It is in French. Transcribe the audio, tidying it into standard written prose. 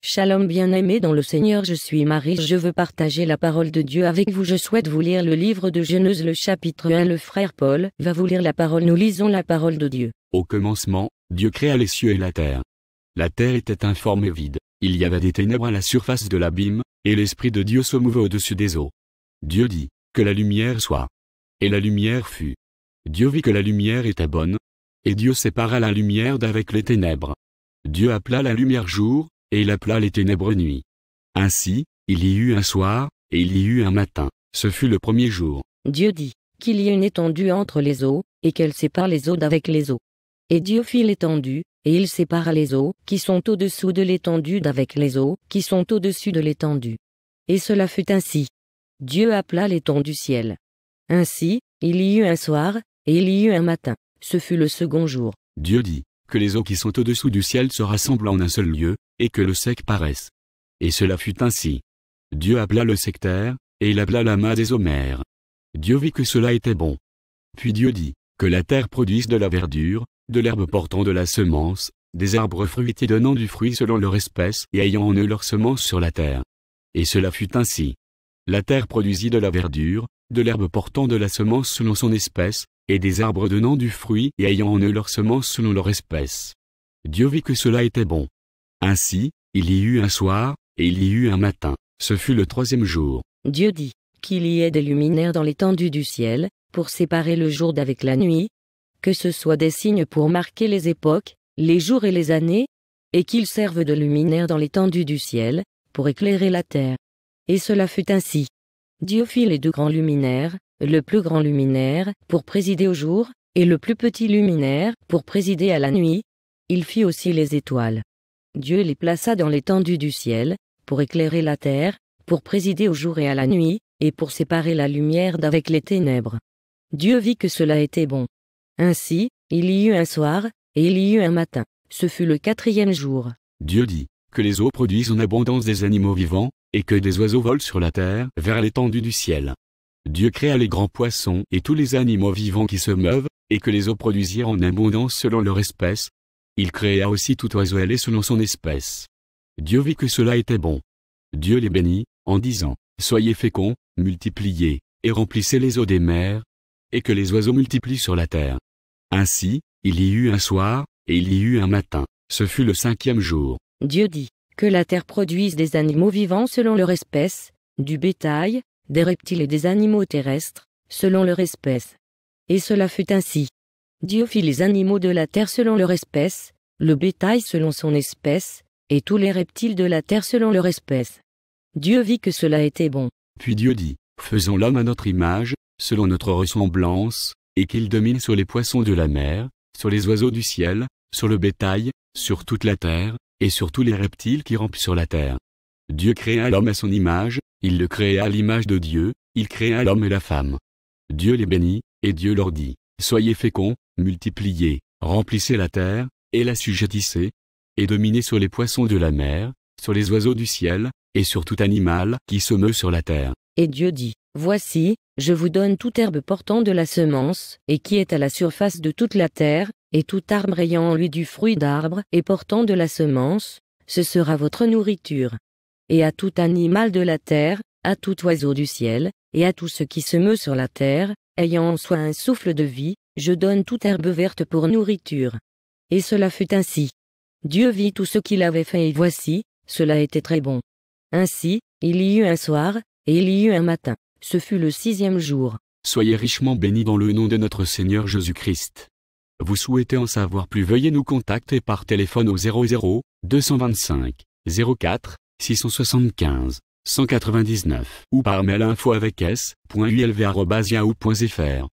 Shalom bien-aimés dans le Seigneur, je suis Marie, je veux partager la parole de Dieu avec vous. Je souhaite vous lire le livre de Genèse le chapitre 1. Le frère Paul va vous lire la parole. Nous lisons la parole de Dieu. Au commencement, Dieu créa les cieux et la terre. La terre était informe et vide, il y avait des ténèbres à la surface de l'abîme, et l'Esprit de Dieu se mouvait au-dessus des eaux. Dieu dit, que la lumière soit. Et la lumière fut. Dieu vit que la lumière était bonne, et Dieu sépara la lumière d'avec les ténèbres. Dieu appela la lumière jour, et il appela les ténèbres nuit. Ainsi, il y eut un soir, et il y eut un matin, ce fut le premier jour. Dieu dit, qu'il y ait une étendue entre les eaux, et qu'elle sépare les eaux d'avec les eaux. Et Dieu fit l'étendue, et il sépara les eaux, qui sont au-dessous de l'étendue d'avec les eaux, qui sont au-dessus de l'étendue. Et cela fut ainsi. Dieu appela l'étendue ciel. Ainsi, il y eut un soir, et il y eut un matin, ce fut le second jour. Dieu dit, que les eaux qui sont au-dessous du ciel se rassemblent en un seul lieu, et que le sec paraisse. Et cela fut ainsi. Dieu appela le sectaire, et il appela l'amas des eaux mers. Dieu vit que cela était bon. Puis Dieu dit, que la terre produise de la verdure, de l'herbe portant de la semence, des arbres fruitiers donnant du fruit selon leur espèce et ayant en eux leur semence sur la terre. Et cela fut ainsi. La terre produisit de la verdure, de l'herbe portant de la semence selon son espèce, et des arbres donnant du fruit et ayant en eux leur semence selon leur espèce. Dieu vit que cela était bon. Ainsi, il y eut un soir, et il y eut un matin, ce fut le troisième jour. Dieu dit, qu'il y ait des luminaires dans l'étendue du ciel, pour séparer le jour d'avec la nuit, que ce soit des signes pour marquer les époques, les jours et les années, et qu'ils servent de luminaires dans l'étendue du ciel, pour éclairer la terre. Et cela fut ainsi. Dieu fit les deux grands luminaires, le plus grand luminaire, pour présider au jour, et le plus petit luminaire, pour présider à la nuit. Il fit aussi les étoiles. Dieu les plaça dans l'étendue du ciel, pour éclairer la terre, pour présider au jour et à la nuit, et pour séparer la lumière d'avec les ténèbres. Dieu vit que cela était bon. Ainsi, il y eut un soir, et il y eut un matin, ce fut le quatrième jour. Dieu dit, que les eaux produisent en abondance des animaux vivants, et que des oiseaux volent sur la terre vers l'étendue du ciel. Dieu créa les grands poissons et tous les animaux vivants qui se meuvent, et que les eaux produisirent en abondance selon leur espèce. Il créa aussi tout oiseau ailé selon son espèce. Dieu vit que cela était bon. Dieu les bénit, en disant, soyez féconds, multipliez, et remplissez les eaux des mers, et que les oiseaux multiplient sur la terre. Ainsi, il y eut un soir, et il y eut un matin, ce fut le cinquième jour. Dieu dit, que la terre produise des animaux vivants selon leur espèce, du bétail, des reptiles et des animaux terrestres, selon leur espèce. Et cela fut ainsi. Dieu fit les animaux de la terre selon leur espèce, le bétail selon son espèce, et tous les reptiles de la terre selon leur espèce. Dieu vit que cela était bon. Puis Dieu dit, faisons l'homme à notre image, selon notre ressemblance, et qu'il domine sur les poissons de la mer, sur les oiseaux du ciel, sur le bétail, sur toute la terre, et sur tous les reptiles qui rampent sur la terre. Dieu créa l'homme à son image, il le créa à l'image de Dieu, il créa l'homme et la femme. Dieu les bénit, et Dieu leur dit, soyez féconds, multipliez, remplissez la terre, et l'assujettissez, et dominez sur les poissons de la mer, sur les oiseaux du ciel, et sur tout animal qui se meut sur la terre. Et Dieu dit, voici, je vous donne toute herbe portant de la semence, et qui est à la surface de toute la terre, et tout arbre ayant en lui du fruit d'arbre, et portant de la semence, ce sera votre nourriture. Et à tout animal de la terre, à tout oiseau du ciel, et à tout ce qui se meut sur la terre, ayant en soi un souffle de vie, je donne toute herbe verte pour nourriture. Et cela fut ainsi. Dieu vit tout ce qu'il avait fait et voici, cela était très bon. Ainsi, il y eut un soir, et il y eut un matin, ce fut le sixième jour. Soyez richement bénis dans le nom de notre Seigneur Jésus-Christ. Vous souhaitez en savoir plus, veuillez nous contacter par téléphone au 00 225 04 675 199 ou par mail info@s.ulv@yahoo.fr.